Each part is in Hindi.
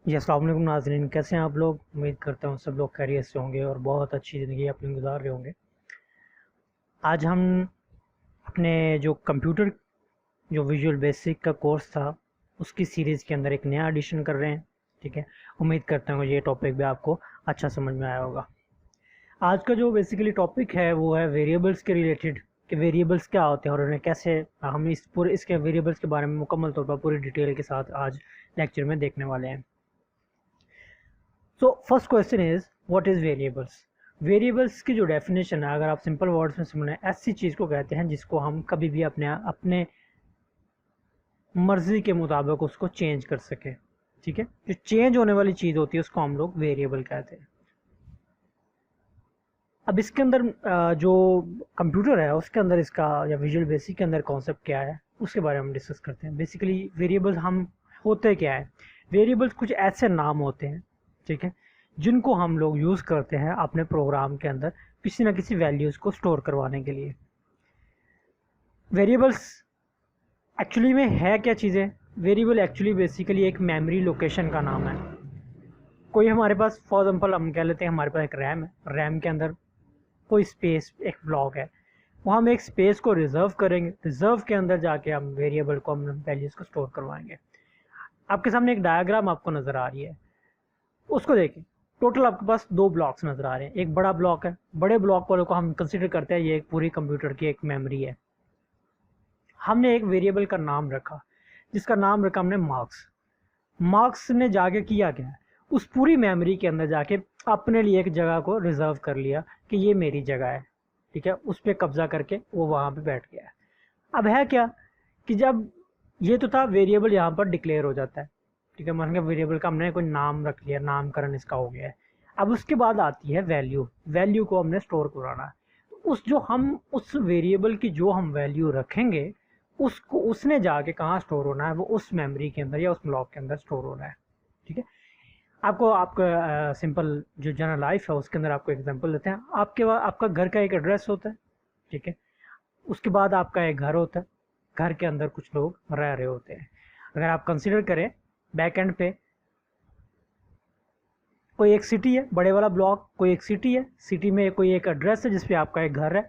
जी अस्सलाम वालेकुम नाज़रीन, कैसे हैं आप लोग। उम्मीद करता हूँ सब लोग खैरियत से होंगे और बहुत अच्छी ज़िंदगी अपनी गुजार रहे होंगे। आज हम अपने जो कंप्यूटर जो विजुअल बेसिक का कोर्स था उसकी सीरीज़ के अंदर एक नया एडिशन कर रहे हैं। ठीक है, उम्मीद करता हूँ ये टॉपिक भी आपको अच्छा समझ में आया होगा। आज का जो बेसिकली टॉपिक है वो है वेरिएबल्स के रिलेटेड, कि वेरिएबल्स क्या होते हैं और उन्हें कैसे हम इस पूरे इसके वेरिएबल्स के बारे में मुकम्मल तौर पर पूरी डिटेल के साथ आज लेक्चर में देखने वाले हैं। So first question is what is variables. Variables की जो डेफिनेशन है, अगर आप सिंपल वर्ड्स में सुने, ऐसी चीज़ को कहते हैं जिसको हम कभी भी अपने अपने मर्जी के मुताबिक उसको चेंज कर सके। ठीक है, जो चेंज होने वाली चीज़ होती है उसको हम लोग वेरिएबल कहते हैं। अब इसके अंदर जो कंप्यूटर है उसके अंदर इसका या विजुअल बेसिक के अंदर कॉन्सेप्ट क्या है उसके बारे में हम डिस्कस करते हैं। बेसिकली वेरिएबल्स हम होते क्या है। वेरिएबल्स कुछ ऐसे नाम होते हैं, ठीक है, जिनको हम लोग यूज़ करते हैं अपने प्रोग्राम के अंदर किसी ना किसी वैल्यूज़ को स्टोर करवाने के लिए। वेरिएबल्स एक्चुअली में है क्या चीज़ें। वेरिएबल एक्चुअली बेसिकली एक मेमोरी लोकेशन का नाम है। कोई हमारे पास फॉर एग्जांपल हम कह लेते हैं हमारे पास एक रैम है, रैम के अंदर कोई स्पेस एक ब्लॉक है, वो हम एक स्पेस को रिजर्व करेंगे, रिजर्व के अंदर जाके हम वेरिएबल को हम वैल्यूज़ को स्टोर करवाएंगे। आपके सामने एक डायग्राम आपको नज़र आ रही है, उसको देखें। टोटल आपके पास दो ब्लॉक्स नज़र आ रहे हैं, एक बड़ा ब्लॉक है, बड़े ब्लॉक वालों को हम कंसिडर करते हैं ये एक पूरी कंप्यूटर की एक मेमोरी है। हमने एक वेरिएबल का नाम रखा जिसका नाम रखा हमने मार्क्स। मार्क्स ने जाके किया क्या है, उस पूरी मेमोरी के अंदर जाके अपने लिए एक जगह को रिजर्व कर लिया कि ये मेरी जगह है। ठीक है, उस पर कब्जा करके वो वहाँ पे बैठ गया है। अब है क्या कि जब ये तो था वेरिएबल यहाँ पर डिक्लेयर हो जाता है। ठीक है, मान के वेरिएबल का हमने कोई नाम रख लिया, नामकरण इसका हो गया है। अब उसके बाद आती है वैल्यू, वैल्यू को हमने स्टोर कराना है। उस जो हम उस वेरिएबल की जो हम वैल्यू रखेंगे उसको उसने जाके कहाँ स्टोर होना है, वो उस मेमोरी के अंदर या उस ब्लॉक के अंदर स्टोर होना है। ठीक है, आपको आपका सिंपल जो जनरल लाइफ है उसके अंदर आपको एग्जांपल देते हैं। आपका घर का एक एड्रेस होता है, ठीक है, उसके बाद आपका एक घर होता है, घर के अंदर कुछ लोग रह रहे होते हैं। अगर आप कंसिडर करें बैक एंड पे कोई एक सिटी है, बड़े वाला ब्लॉक कोई एक सिटी है, सिटी में कोई एक एड्रेस है जिसपे आपका एक घर है।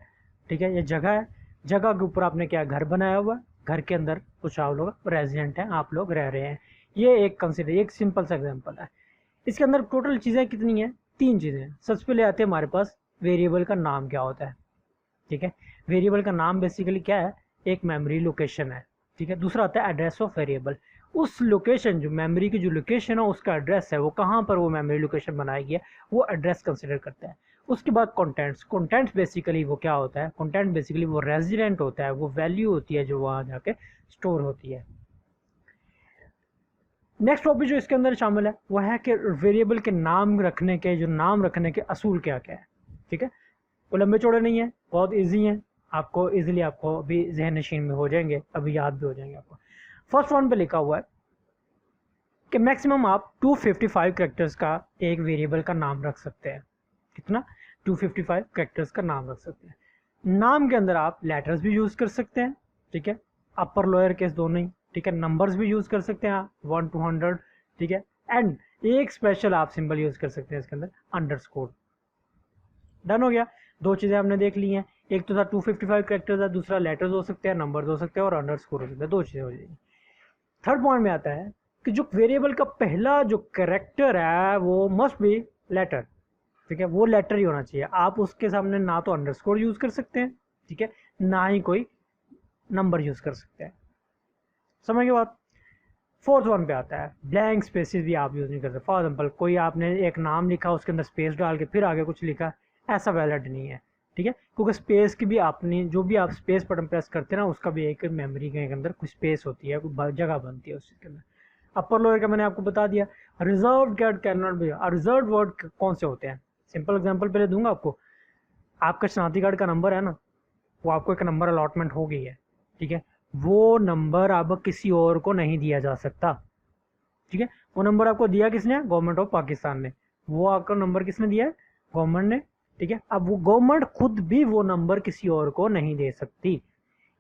ठीक है, ये जगह है, जगह के ऊपर आपने क्या घर बनाया हुआ है, घर के अंदर कुछ आप लोग रेजिडेंट हैं, आप लोग रह रहे हैं। ये एक कंसिडर एक सिंपल सा एग्जाम्पल है। इसके अंदर टोटल चीज़ें कितनी हैं, तीन चीज़ें हैं। सबसे पहले आते हैं हमारे पास वेरिएबल का नाम क्या होता है। ठीक है, वेरिएबल का नाम बेसिकली क्या है, एक मेमोरी लोकेशन है। ठीक है, दूसरा आता है एड्रेस ऑफ वेरिएबल, उस लोकेशन जो मेमोरी की जो लोकेशन है उसका एड्रेस है, वो कहाँ पर वो मेमोरी लोकेशन बनाई गई है वो एड्रेस कंसिडर करता है। उसके बाद कंटेंट्स, कंटेंट्स बेसिकली वो क्या होता है, कंटेंट बेसिकली वो रेजिडेंट होता है, वो वैल्यू होती है जो वहाँ जाके स्टोर होती है। नेक्स्ट टॉपिक जो इसके अंदर शामिल है वो है कि वेरिएबल के नाम रखने के, जो नाम रखने के असूल क्या क्या है। ठीक है, वो लंबे चौड़े नहीं है, बहुत इजी है, आपको इजीली आपको अभी जहन नशीन में हो जाएंगे, अभी याद भी हो जाएंगे आपको। फर्स्ट वन पे लिखा हुआ है कि मैक्सिमम आप 255 कैरेक्टर्स का एक वेरिएबल का नाम रख सकते हैं। कितना, 255 कैरेक्टर्स का नाम रख सकते हैं। नाम के अंदर आप लेटर्स भी यूज़ कर सकते हैं, ठीक है, अपर लोअर केस दोनों ही। ठीक है, नंबर्स भी यूज़ कर सकते हैं आप 1 to 100। ठीक है, एंड एक स्पेशल आप सिंबल यूज़ कर सकते हैं इसके अंदर, अंडरस्कोर। डन हो गया, दो चीज़ें हमने देख ली हैं। एक तो था 255 कैरेक्टर्स है, दूसरा लेटर्स हो सकते हैं, नंबर्स हो सकते हैं और अंडरस्कोर हो सकता है, दो चीज़ें हो जाएगी। थर्ड पॉइंट में आता है कि जो वेरिएबल का पहला जो कैरेक्टर है वो मस्ट बी लेटर। ठीक है, वो लेटर ही होना चाहिए। आप उसके सामने ना तो अंडरस्कोर यूज कर सकते हैं, ठीक है, ना ही कोई नंबर यूज कर सकते हैं। समझ के बाद फोर्थ वन पे आता है ब्लैंक स्पेसिस भी आप यूज नहीं कर सकते। फॉर एग्जाम्पल कोई आपने एक नाम लिखा, उसके अंदर स्पेस डाल के फिर आगे कुछ लिखा, ऐसा वैलिड नहीं है। ठीक है, क्योंकि स्पेस की भी अपनी, जो भी आप स्पेस बटन प्रेस करते हैं ना, उसका भी एक मेमोरी के अंदर कुछ स्पेस होती है, कुछ जगह बनती है उसके अंदर। अपर लोअर का मैंने आपको बता दिया। Reserve cat can not be, reserve word कौन से होते हैं, सिंपल एग्जांपल पहले दूंगा आपको। आपका शनाख्ती कार्ड का नंबर है ना, वो आपको एक नंबर अलॉटमेंट हो गई है, ठीक है, वो नंबर अब किसी और को नहीं दिया जा सकता। ठीक है, वो नंबर आपको दिया किसने, गवर्नमेंट ऑफ पाकिस्तान ने। वो आपका नंबर किसने दिया है, गवर्नमेंट ने। ठीक है, अब वो गवर्नमेंट खुद भी वो नंबर किसी और को नहीं दे सकती।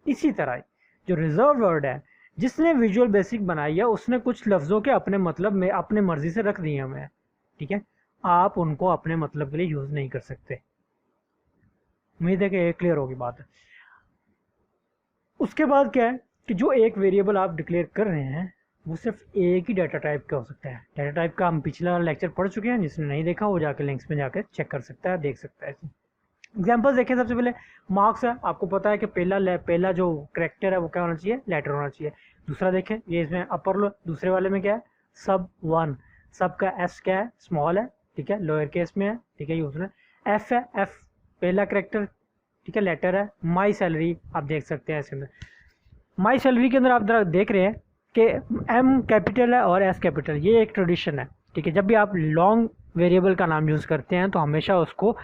इसी तरह जो रिजर्व वर्ड है, जिसने विजुअल बेसिक बनाई है उसने कुछ लफ्ज़ों के अपने मतलब में अपने मर्जी से रख दिए हमें, ठीक है, आप उनको अपने मतलब के लिए यूज़ नहीं कर सकते। उम्मीद है कि ये क्लियर होगी बात। उसके बाद क्या है कि जो एक वेरिएबल आप डिक्लेयर कर रहे हैं वो सिर्फ एक ही डाटा टाइप का हो सकता है। डाटा टाइप का हम पिछला लेक्चर पढ़ चुके हैं, जिसने नहीं देखा वो जाके लिंक्स में जाकर चेक कर सकता है, देख सकता है। एग्जाम्पल देखें, सबसे पहले मार्क्स है, आपको पता है कि पहला जो करेक्टर है वो क्या होना चाहिए, लेटर होना चाहिए। दूसरा देखें, ये इसमें अपर लो, दूसरे वाले में क्या है, सब वन, सब का एस क्या है, स्मॉल है, ठीक है, लोअर केस में है, ठीक है, यूज में एफ है, एफ पहला करेक्टर, ठीक है, लेटर है। माई सैलरी आप देख सकते हैं इसके अंदर, माई सैलरी के अंदर आप देख रहे हैं कि एम कैपिटल है और एस कैपिटल, ये एक ट्रेडिशन है, ठीक है। जब भी आप लॉन्ग वेरिएबल का नाम यूज़ करते हैं तो हमेशा उसको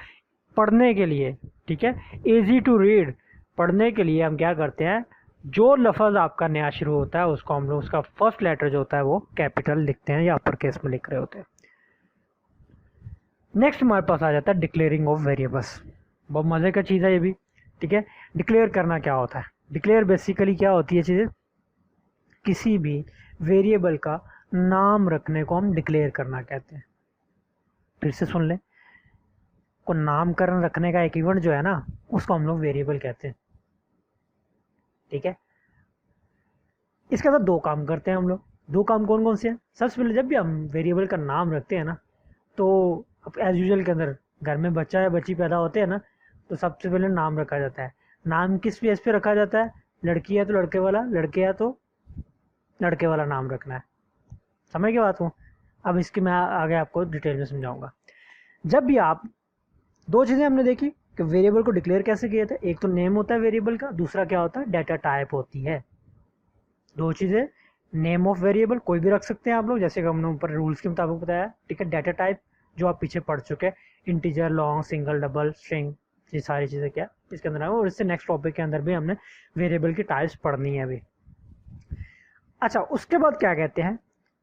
पढ़ने के लिए, ठीक है, इजी टू रीड, पढ़ने के लिए हम क्या करते हैं, जो लफ्ज़ आपका नया शुरू होता है उसको हम लोग उसका फर्स्ट लेटर जो होता है वो कैपिटल लिखते हैं या अपर केस में लिख रहे होते हैं। नेक्स्ट हमारे पास आ जाता है डिक्लेयरिंग ऑफ वेरिएबल्स। बहुत मज़े का चीज़ है ये भी, ठीक है। डिक्लेयर करना क्या होता है, डिक्लेयर बेसिकली क्या होती है चीज़ें, किसी भी वेरिएबल का नाम रखने को हम डिक्लेयर करना कहते हैं। फिर से सुन लें, को नामकरण रखने का एक इवेंट जो है ना उसको हम लोग वेरिएबल कहते हैं, ठीक है। इसके साथ दो काम करते हैं हम लोग। दो काम कौन कौन से हैं, सबसे पहले जब भी हम वेरिएबल का नाम रखते हैं ना तो एज यूजल के अंदर घर में बच्चा या बच्ची पैदा होते हैं ना तो सबसे पहले नाम रखा जाता है। नाम किस बेस पे रखा जाता है, लड़की है तो लड़के वाला, लड़के है तो लड़के वाला नाम रखना है। समझ के बात हूँ। अब इसकी मैं आगे आपको डिटेल में समझाऊंगा। जब भी आप, दो चीज़ें हमने देखी कि वेरिएबल को डिक्लेयर कैसे किया था, एक तो नेम होता है वेरिएबल का, दूसरा क्या होता है, डाटा टाइप होती है। दो चीज़ें, नेम ऑफ वेरिएबल कोई भी रख सकते हैं आप लोग, जैसे कि हमने ऊपर रूल्स के मुताबिक बताया, ठीक है। डाटा टाइप जो आप पीछे पढ़ चुके हैं, integer, long, single, double, string, ये सारी चीज़ें क्या इसके अंदर है। और इससे नेक्स्ट टॉपिक के अंदर भी हमने वेरिएबल की टाइप्स पढ़नी है अभी। अच्छा, उसके बाद क्या कहते हैं,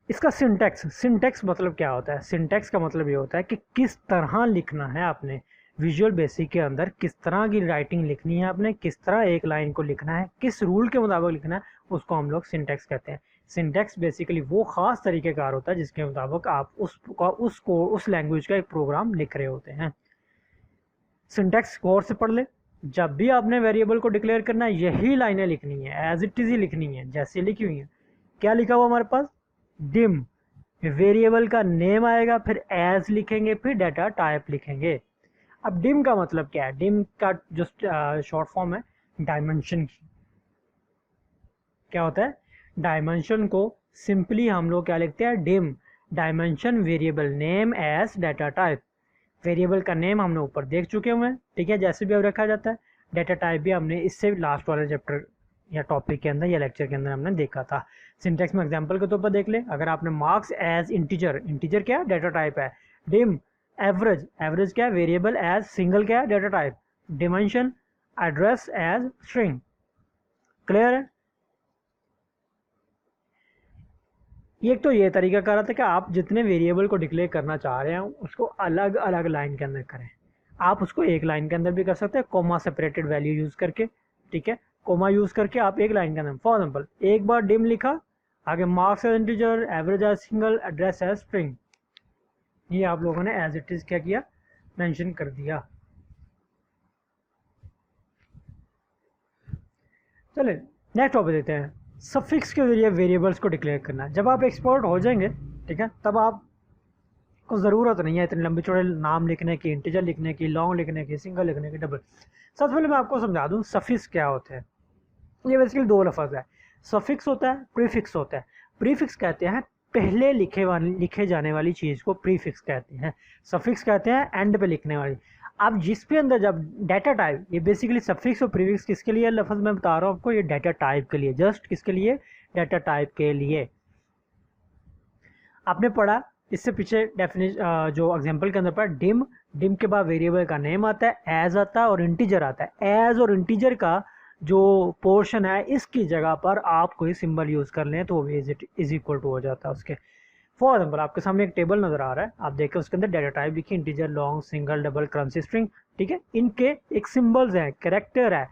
इसका सिंटैक्स। सिंटैक्स मतलब क्या होता है, सिंटैक्स का मतलब ये होता है कि किस तरह लिखना है आपने विजुअल बेसिक के अंदर, किस तरह की राइटिंग लिखनी है आपने, किस तरह एक लाइन को लिखना है, किस रूल के मुताबिक लिखना है, उसको हम लोग सिंटैक्स कहते हैं। सिंटैक्स बेसिकली वो खास तरीक़ेकार होता है जिसके मुताबिक आप उस लैंग्वेज का एक प्रोग्राम लिख रहे होते हैं। सिंटैक्स गौर से पढ़ ले। जब भी आपने वेरिएबल को डिक्लेयर करना है यही लाइनें लिखनी है, एज इट इज़ ही लिखनी है जैसे लिखी हुई है। क्या लिखा हुआ हमारे पास, डिम, वेरिएबल का नेम आएगा, फिर एज लिखेंगे, फिर डाटा टाइप लिखेंगे। अब डिम का मतलब क्या है, डिम का जो शॉर्ट फॉर्म है डायमेंशन की। क्या होता है, डायमेंशन को सिंपली हम लोग क्या लिखते हैं, dim dimension variable name as data type. Variable का नेम हमने ऊपर देख चुके हुए हैं, ठीक है, जैसे भी अब रखा जाता है। डाटा टाइप भी हमने इससे लास्ट वाले चैप्टर या टॉपिक के अंदर या लेक्चर के अंदर हमने देखा था। सिंटैक्स में एग्जांपल के तौर पर देख ले, अगर आपने मार्क्स एज इंटीजर, इंटीजर क्या है, डाटा टाइप है। डिम एवरेज, एवरेज क्या है, वेरिएबल एज सिंगल क्या है, data type. Dimension address as string. Clear है। ये तो ये तरीका कर रहा था कि आप जितने वेरिएबल को डिक्लेयर करना चाह रहे हैं उसको अलग अलग लाइन के अंदर करें। आप उसको एक लाइन के अंदर भी कर सकते हैं, कोमा सेपरेटेड वैल्यू यूज़ करके, ठीक है, कोमा यूज़ करके आप एक लाइन के अंदर, फॉर एग्जाम्पल एक बार डिम लिखा, आगे marks as integer, average as single, address as string, ये आप लोगों ने एज इट इज़ क्या किया, मेंशन कर दिया। चले नेक्स्ट टॉपिक देते हैं, सफिक्स के जरिए वेरिएबल्स को डिक्लेयर करना। जब आप एक्सपर्ट हो जाएंगे, ठीक है, तब आप को ज़रूरत नहीं है इतने लंबे चौड़े नाम लिखने की, इंटीजर लिखने की, लॉन्ग लिखने की, सिंगल लिखने की, डबल। सबसे पहले मैं आपको समझा दूँ सफिक्स क्या होते हैं। ये बेसिकली दो लफ्ज़ है, सफिक्स होता है, प्रीफिक्स होता है। प्रीफिक्स कहते हैं पहले लिखे जाने वाली चीज़ को प्रीफिक्स कहते हैं। सफिक्स कहते हैं एंड पे लिखने वाली। अब जिस पे अंदर जब डाटा टाइप, ये बेसिकली सफिक्स और प्रीफिक्स किसके लिए लफ्ज़ मैं बता रहा हूँ आपको, ये डाटा टाइप के लिए, जस्ट किसके लिए, डाटा टाइप के लिए। आपने पढ़ा इससे पीछे डेफिनेशन जो एग्जांपल के अंदर पढ़ा, डिम, डिम के बाद वेरिएबल का नेम आता है, एज आता है और इंटीजर आता है। एज और इंटीजर का जो पोर्शन है इसकी जगह पर आप कोई सिंबल यूज़ कर लें तो वो इज इक्वल टू हो जाता है उसके। फॉर एग्जाम्पल आपके सामने एक टेबल नज़र आ रहा है, आप देखें उसके अंदर डाटा टाइप लिखिए, integer, long, single, double, currency, string, ठीक है। इनके एक सिंबल्स हैं, कैरेक्टर है,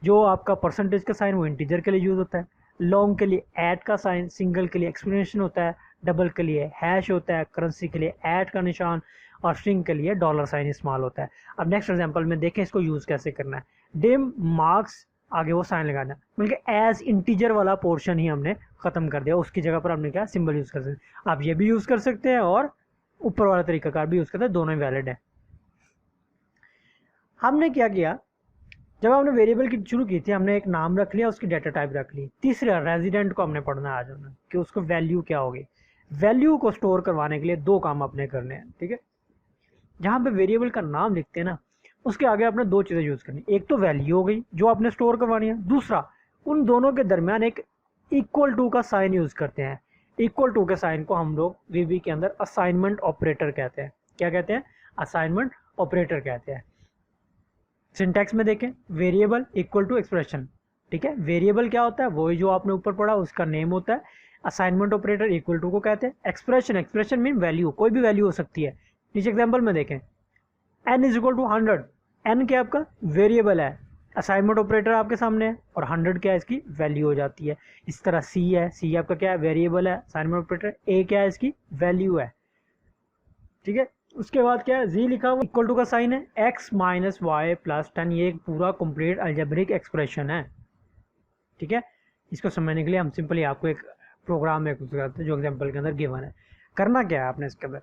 जो आपका परसेंटेज का साइन वो इंटीजर के लिए यूज़ होता है, लॉन्ग के लिए ऐट का साइन, सिंगल के लिए एक्सप्लेनेशन होता है, डबल के लिए हैश होता है, करेंसी के लिए ऐट का निशान, और स्ट्रिंग के लिए डॉलर साइन इस्तेमाल होता है। अब नेक्स्ट एग्जांपल में देखें इसको यूज़ कैसे करना है। डिम मार्क्स, आगे वो साइन लगाना, बल्कि एज इंटीजर वाला पोर्शन ही हमने ख़त्म कर दिया, उसकी जगह पर हमने क्या सिंबल यूज़ कर सकते हैं। आप ये भी यूज़ कर सकते हैं और ऊपर वाला तरीकाकार भी यूज़ करते हैं, दोनों ही वैलिड है। हमने क्या किया, जब हमने वेरिएबल की शुरू की थी, हमने एक नाम रख लिया, उसकी डाटा टाइप रख ली। तीसरा रेजिडेंट को हमने पढ़ना है आज हमने कि उसको वैल्यू क्या होगी। वैल्यू को स्टोर करवाने के लिए दो काम अपने करने हैं, ठीक है। जहाँ पे वेरिएबल का नाम लिखते हैं ना, उसके आगे आपने दो चीज़ें यूज़ करनी, एक तो वैल्यू हो गई जो आपने स्टोर करवानी है, दूसरा उन दोनों के दरमियान एक इक्वल टू का साइन यूज़ करते हैं। इक्वल टू के साइन को हम लोग वीबी के अंदर असाइनमेंट ऑपरेटर कहते हैं। क्या कहते हैं? असाइनमेंट ऑपरेटर कहते हैं। सिंटैक्स में देखें, वेरिएबल इक्वल टू एक्सप्रेशन, ठीक है। वेरिएबल क्या होता है? वही जो आपने ऊपर पढ़ा, उसका नेम होता है। असाइनमेंट ऑपरेटर इक्वल टू को कहते हैं। एक्सप्रेशन, एक्सप्रेशन मीन वैल्यू, कोई भी वैल्यू हो सकती है। नीचे एग्जाम्पल में देखें, n is equal to 100, n क्या आपका वेरिएबल है, असाइनमेंट ऑपरेटर आपके सामने है, और 100 क्या है, इसकी वैल्यू हो जाती है। इस तरह c है, c आपका क्या है, वेरिएबल है, असाइनमेंट ऑपरेटर। a क्या है, इसकी वैल्यू है, ठीक है। उसके बाद क्या है, z लिखा हुआ इक्वल टू का साइन है, x माइनस वाई प्लस 10, ये एक पूरा कंप्लीट अलजेब्रिक एक्सप्रेशन है, ठीक है। इसको समझने के लिए हम सिंपली आपको एक प्रोग्राम में कुछ करते हैं जो एग्जाम्पल के अंदर गिवन है। करना क्या है आपने इसके अंदर,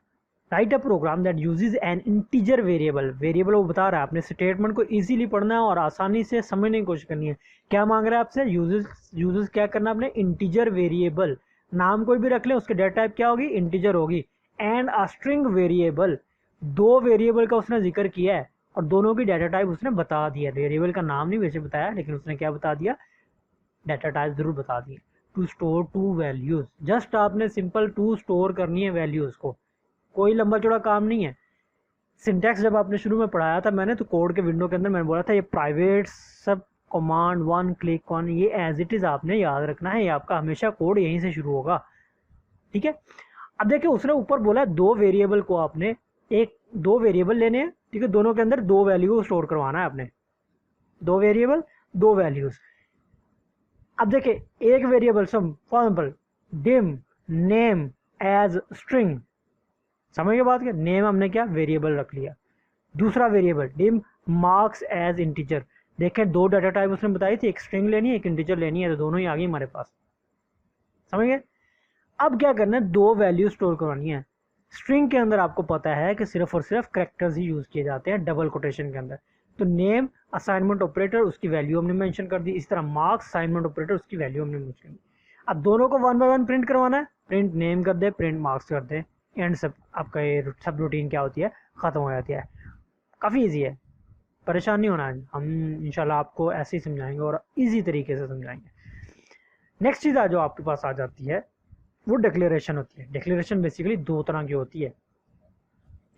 write a program that uses an integer variable. Variable वो बता रहा है, आपने स्टेटमेंट को इजीली पढ़ना है और आसानी से समझने की कोशिश करनी है। क्या मांग रहा है आपसे, यूजेज क्या करना है आपने, इंटीजर वेरिएबल। नाम कोई भी रख ले, उसकी डेटा टाइप क्या होगी, इंटीजर होगी। एंड अ स्ट्रिंग वेरिएबल, दो वेरिएबल का उसने जिक्र किया है और दोनों की डाटा टाइप उसने बता दिया। वेरिएबल का नाम नहीं वैसे बताया, लेकिन उसने क्या बता दिया, डाटा टाइप जरूर बता दिए। To store two values, just आपने सिंपल टू स्टोर करनी है वैल्यूज को, कोई लंबा चौड़ा काम नहीं है। सिंटैक्स जब आपने शुरू में पढ़ाया था मैंने, तो कोड के विंडो के अंदर मैंने बोला था ये प्राइवेट सब कमांड वन क्लिक ऑन, ये एज इट इज आपने याद रखना है, ये आपका हमेशा कोड यहीं से शुरू होगा, ठीक है। अब देखिए उसने ऊपर बोला दो वेरिएबल को आपने दो वेरिएबल लेने हैं, ठीक है, दोनों के अंदर दो वैल्यू स्टोर करवाना है आपने, दो वेरिएबल दो वैल्यूज। अब देखिए एक variable some for example dim name as string, समझ के बात, क्या नेम हमने क्या वेरिएबल रख लिया, दूसरा variable dim marks as integer. देखें दो डाटा टाइप उसने बताई थी, एक स्ट्रिंग लेनी है एक इंटीजर लेनी है, तो दोनों ही आ गई हमारे पास, समझ गए। अब क्या करना है, दो वैल्यू स्टोर करवानी है। स्ट्रिंग के अंदर आपको पता है कि सिर्फ और सिर्फ कैरेक्टर्स ही यूज किए जाते हैं डबल कोटेशन के अंदर, तो नेम असाइनमेंट ऑपरेटर उसकी वैल्यू हमने मेंशन कर दी, इस तरह मार्क्स असाइनमेंट ऑपरेटर उसकी वैल्यू हमने मेंशन कर दी। अब दोनों को वन बाय वन प्रिंट करवाना है, प्रिंट नेम कर दे, प्रिंट मार्क्स कर दे, एंड सब आपका ये सब रूटीन क्या होती है, ख़त्म हो जाती है। काफ़ी ईजी है, परेशान नहीं होना है, हम इंशाल्लाह आपको ऐसे ही समझाएंगे और ईजी तरीके से समझाएंगे। नेक्स्ट चीज़ जो आपके पास आ जाती है वो डिक्लेरेशन होती है। डिक्लेरेशन बेसिकली दो तरह की होती है,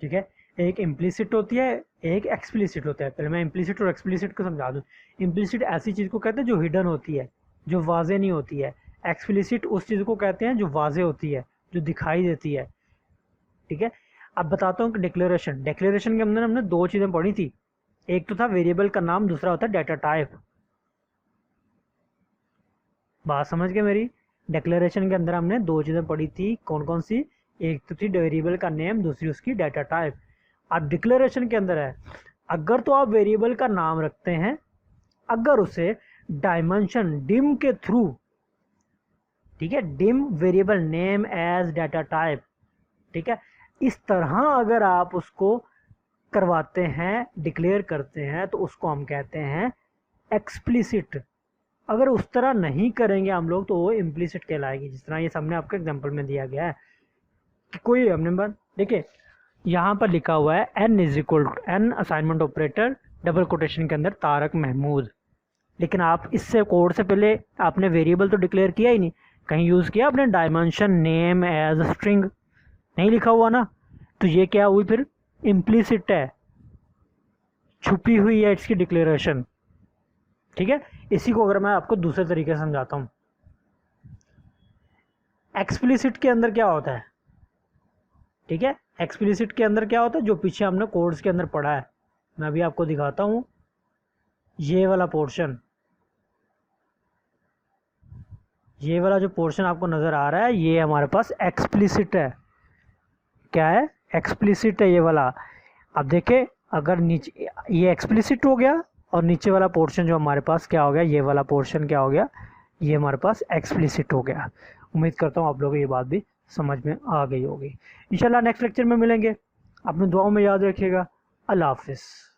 ठीक है, एक इम्प्लिसिट होती है, एक एक्सप्लिसिट होता है। पहले मैं इम्प्लिसिट और एक्सप्लिसिट को समझा दूँ। इम्प्लिसिट ऐसी चीज़ को कहते हैं जो हिडन होती है, जो वाजे नहीं होती है। एक्सप्लिसिट उस चीज़ को कहते हैं जो वाजे होती है, जो दिखाई देती है, ठीक है। अब बताता हूँ कि डिक्लेरेशन के अंदर हमने दो चीज़ें पढ़ी थी, एक तो था वेरिएबल का नाम, दूसरा होता है डाटा टाइप। बात समझ गए मेरी। डिक्लेरेशन के अंदर हमने दो चीज़ें पढ़ी थी, कौन कौन सी, एक तो थी वेरिएबल का नेम, दूसरी उसकी डाटा टाइप। अब डिक्लेरेशन के अंदर है, अगर तो आप वेरिएबल का नाम रखते हैं, अगर उसे डायमेंशन डिम के थ्रू, ठीक है, dim variable name as data type, ठीक है, इस तरह अगर आप उसको करवाते हैं, डिक्लेयर करते हैं, तो उसको हम कहते हैं एक्सप्लिसिट। अगर उस तरह नहीं करेंगे हम लोग तो वो इम्प्लिसिट कहलाएगी, जिस तरह ये सामने आपके एग्जांपल में दिया गया है कि कोई हमने बात देखिए यहाँ पर लिखा हुआ है n is equal to n assignment operator double quotation के अंदर तारक महमूद, लेकिन आप इससे कोड से पहले आपने वेरिएबल तो डिक्लेयर किया ही नहीं, कहीं यूज़ किया आपने डायमेंशन नेम एज स्ट्रिंग, नहीं लिखा हुआ ना, तो ये क्या हुई फिर, इम्प्लिसिट है, छुपी हुई है इसकी डिक्लेरेशन, ठीक है। इसी को अगर मैं आपको दूसरे तरीके से समझाता हूँ, एक्सप्लिसिट के अंदर क्या होता है, ठीक है, एक्सप्लिसिट के अंदर क्या होता है, जो पीछे हमने कोड्स के अंदर पढ़ा है, मैं अभी आपको दिखाता हूँ ये वाला पोर्शन, ये वाला जो पोर्शन आपको नज़र आ रहा है ये हमारे पास एक्सप्लिसिट है। क्या है? एक्सप्लिसिट है ये वाला। अब देखें, अगर नीचे ये एक्सप्लिसिट हो गया और नीचे वाला पोर्शन जो हमारे पास क्या हो गया, ये वाला पोर्शन क्या हो गया, ये हमारे पास एक्सप्लिसिट हो गया। उम्मीद करता हूँ आप लोगों को ये बात भी समझ में आ गई होगी। इंशाल्लाह नेक्स्ट लेक्चर में मिलेंगे। अपने दुआओं में याद रखिएगा। अल्लाह हाफिज़।